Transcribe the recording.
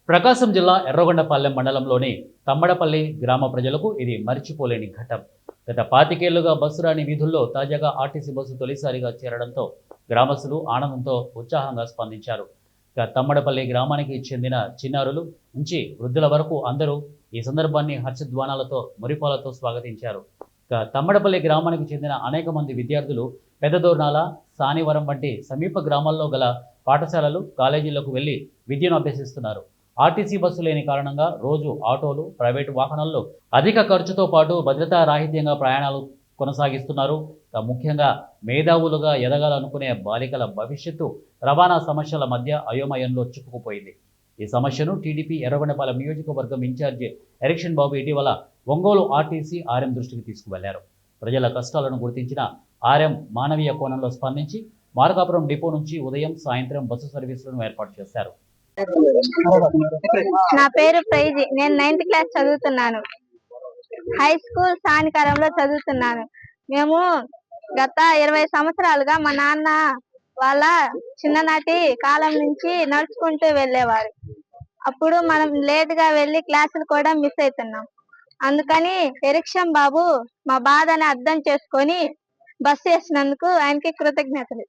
ప్రకాశం జిల్లా ఎర్రగొండపాలెం మండలంలోని తమ్మడపల్లి గ్రామ ప్రజలకు ఇది మరిచిపోలేని ఘట్టం. గత 25 ఏళ్లుగా బస్సు రాని వీధుల్లో తాజాగా ఆర్టీసీ బస్సు తొలిసారిగా చేరడంతో గ్రామస్తులు ఆనందంతో ఉత్సాహంగా స్పందించారు. ఇక తమ్మడపల్లి గ్రామానికి చెందిన చిన్నారులు నుంచి వృద్ధుల వరకు అందరూ ఈ సందర్భాన్ని హర్షధ్వానాలతో మురిపాలతో స్వాగతించారు. ఇక తమ్మడపల్లి గ్రామానికి చెందిన అనేక మంది విద్యార్థులు పెద్దదోర్నాల, సానివరం వంటి సమీప గ్రామాల్లో గల పాఠశాలలు, కాలేజీలకు వెళ్లి విద్యను అభ్యసిస్తున్నారు. ఆర్టీసీ బస్సు లేని కారణంగా రోజు ఆటోలు, ప్రైవేటు వాహనాల్లో అధిక ఖర్చుతో పాటు భద్రతా రాహిత్యంగా ప్రయాణాలు కొనసాగిస్తున్నారు. ముఖ్యంగా మేధావులుగా ఎదగాలనుకునే బాలికల భవిష్యత్తు రవాణా సమస్యల మధ్య అయోమయంలో చిక్కుకుపోయింది. ఈ సమస్యను టీడీపీ ఎర్రగొండపాలెం నియోజకవర్గం ఇన్ఛార్జి ఎరిక్షన్ బాబు ఇటీవల ఒంగోలు ఆర్టీసీ ఆర్ఎం దృష్టికి తీసుకువెళ్లారు. ప్రజల కష్టాలను గుర్తించిన ఆర్ఎం మానవీయ కోణంలో స్పందించి మార్కాపురం డిపో నుంచి ఉదయం, సాయంత్రం బస్సు సర్వీసులను ఏర్పాటు చేశారు. నా పేరు ప్రైజీ. నేను 9th క్లాస్ చదువుతున్నాను. హై స్కూల్ సానికరంలో చదువుతున్నాను. మేము గత 20 సంవత్సరాలుగా మా నాన్న వాళ్ళ చిన్ననాటి కాలం నుంచి నడుచుకుంటూ వెళ్ళేవారు. అప్పుడు మనం లేట్ గా వెళ్ళి క్లాసులు కూడా మిస్ అవుతున్నాం. అందుకని ఎరిక్షన్ బాబు మా బాధని అర్థం చేసుకొని బస్సు వేసినందుకు ఆయనకి కృతజ్ఞతలు.